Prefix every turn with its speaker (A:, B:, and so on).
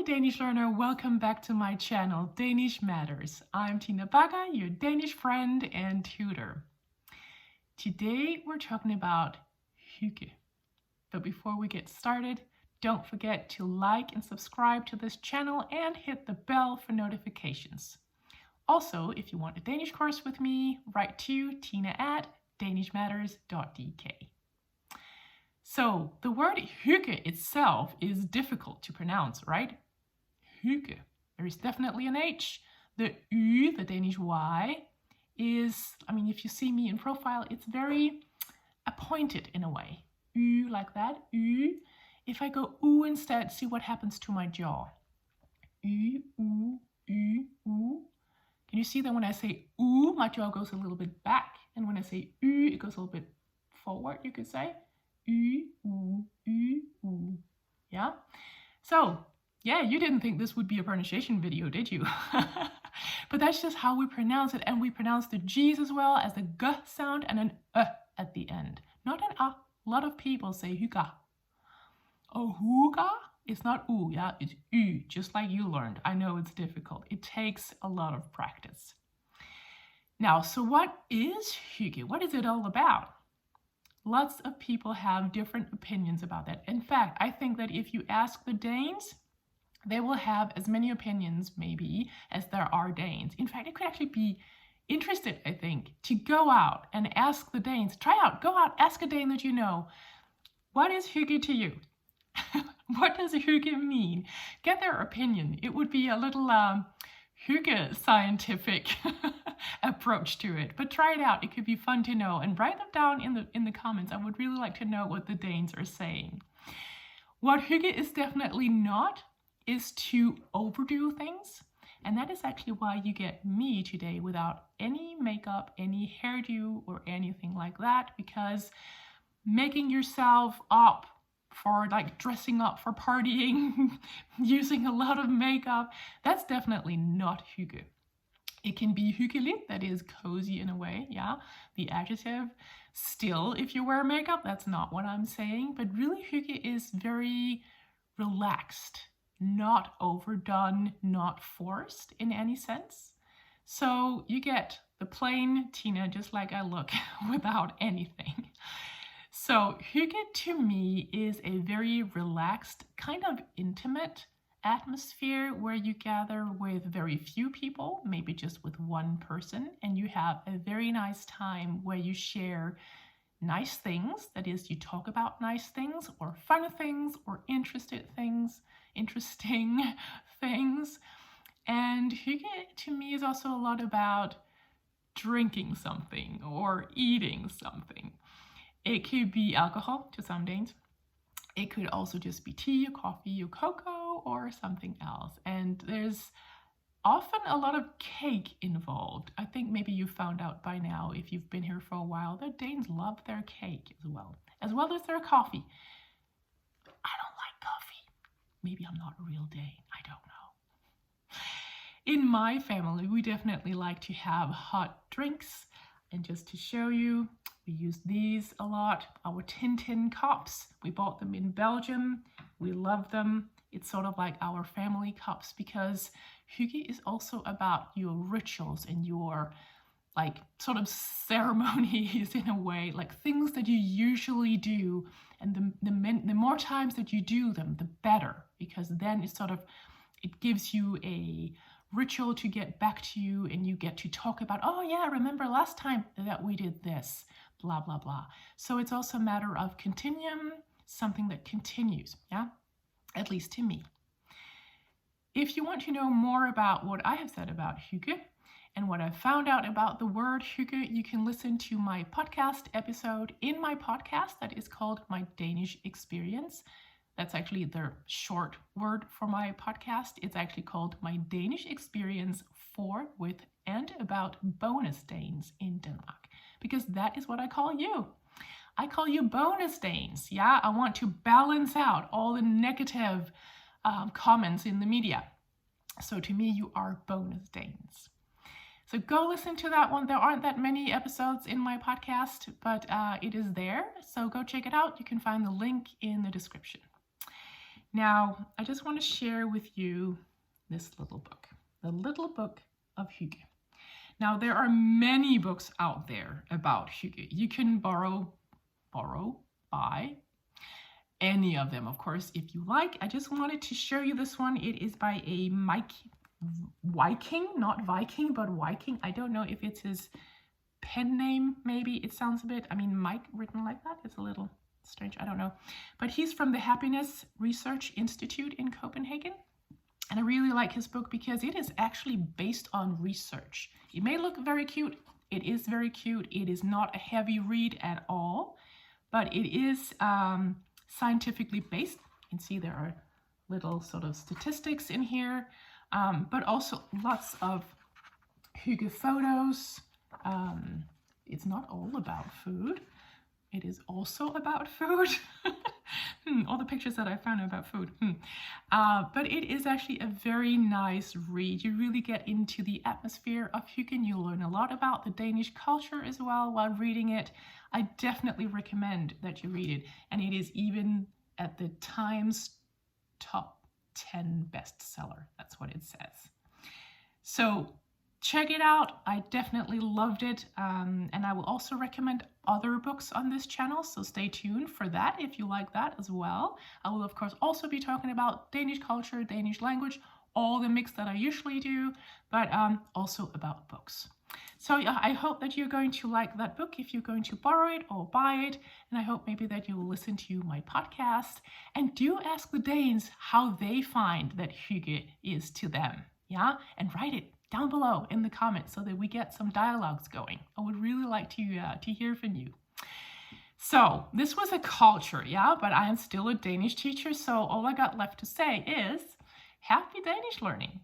A: Hi Danish learner, welcome back to my channel, Danish Matters. I'm Tina Baga, your Danish friend and tutor. Today we're talking about hygge. But before we get started, don't forget to like and subscribe to this channel and hit the bell for notifications. Also, if you want a Danish course with me, write to tina@danishmatters.dk. So the word hygge itself is difficult to pronounce, right? Hygge. There is definitely an H. The Y, the Danish Y, is, if you see me in profile, it's very appointed in a way. Y like that, Y. If I go U instead, see what happens to my jaw. Y, U, Y, U. Can you see that when I say U, my jaw goes a little bit back, and when I say Y, it goes a little bit forward, you could say. Y, U, Y, U. Yeah? So, yeah, you didn't think this would be a pronunciation video, did you? But that's just how we pronounce it, and we pronounce the G's as well as the G sound and an at the end. Not an A. A lot of people say hygge. Oh, hygge? It's not U, yeah, it's Y, just like you learned. I know it's difficult. It takes a lot of practice. Now, so what is hygge? What is it all about? Lots of people have different opinions about that. In fact, I think that if you ask the Danes, they will have as many opinions, maybe, as there are Danes. In fact, it could actually be interested, I think, to go out and ask the Danes. Go out, ask a Dane that you know. What is hygge to you? What does hygge mean? Get their opinion. It would be a little hygge scientific approach to it, but try it out. It could be fun to know, and write them down in the comments. I would really like to know what the Danes are saying. What hygge is definitely not is to overdo things, and that is actually why you get me today without any makeup, any hairdo, or anything like that, because making yourself up for dressing up for partying, using a lot of makeup, that's definitely not hygge. It can be hyggelig, that is cozy in a way, yeah, the adjective. Still, if you wear makeup, that's not what I'm saying, but really hygge is very relaxed, not overdone, not forced in any sense. So you get the plain Tina, just like I look, without anything. So hygge to me is a very relaxed, kind of intimate atmosphere where you gather with very few people, maybe just with one person, and you have a very nice time where you share nice things. That is, you talk about nice things or fun things or interesting things. And hygge to me is also a lot about drinking something or eating something. It could be alcohol to some Danes. It could also just be tea or coffee or cocoa or something else. And there's often a lot of cake involved. I think maybe you found out by now, if you've been here for a while, that Danes love their cake as well as their coffee. I don't like coffee. Maybe I'm not a real Dane. I don't know. In my family, we definitely like to have hot drinks. And just to show you, we use these a lot, our tin cups. We bought them in Belgium. We love them. It's sort of like our family cups, because hygge is also about your rituals and your sort of ceremonies in a way, like things that you usually do. And the more times that you do them, the better, because then it gives you a ritual to get back to you, and you get to talk about, oh yeah, remember last time that we did this, blah, blah, blah. So it's also a matter of continuum, something that continues, yeah? At least to me. If you want to know more about what I have said about hygge and what I've found out about the word hygge, you can listen to my podcast episode in my podcast that is called My Danish Experience. That's actually the short word for my podcast. It's actually called My Danish Experience for, with, and about bonus Danes in Denmark, because that is what I call you. I call you bonus Danes. Yeah, I want to balance out all the negative comments in the media. So to me, you are bonus Danes. So go listen to that one. There aren't that many episodes in my podcast, but it is there. So go check it out. You can find the link in the description. Now, I just want to share with you this little book, the little book of Hygge. Now, there are many books out there about Hygge. You can buy any of them, of course, if you like. I just wanted to show you this one. It is by a Viking, not Viking, but Viking. I don't know if it's his pen name, maybe. It sounds a bit, Mike written like that. It's a little strange, I don't know. But he's from the Happiness Research Institute in Copenhagen. And I really like his book because it is actually based on research. It may look very cute. It is very cute. It is not a heavy read at all, but it is scientifically based. You can see there are little sort of statistics in here, but also lots of Hygge photos. It's not all about food. It is also about food. All the pictures that I found about food. But it is actually a very nice read. You really get into the atmosphere of Hygge. You learn a lot about the Danish culture as well while reading it. I definitely recommend that you read it. And it is even at the Times top 10 bestseller. That's what it says. So check it out. I definitely loved it. And I will also recommend other books on this channel, so stay tuned for that if you like that as well. I will, of course, also be talking about Danish culture, Danish language, all the mix that I usually do, but also about books. So yeah, I hope that you're going to like that book if you're going to borrow it or buy it. And I hope maybe that you will listen to my podcast and do ask the Danes how they find that Hygge is to them. Yeah, and write it down below in the comments so that we get some dialogues going. I would really like to hear from you. So this was a culture, yeah, but I am still a Danish teacher, so all I got left to say is happy Danish learning.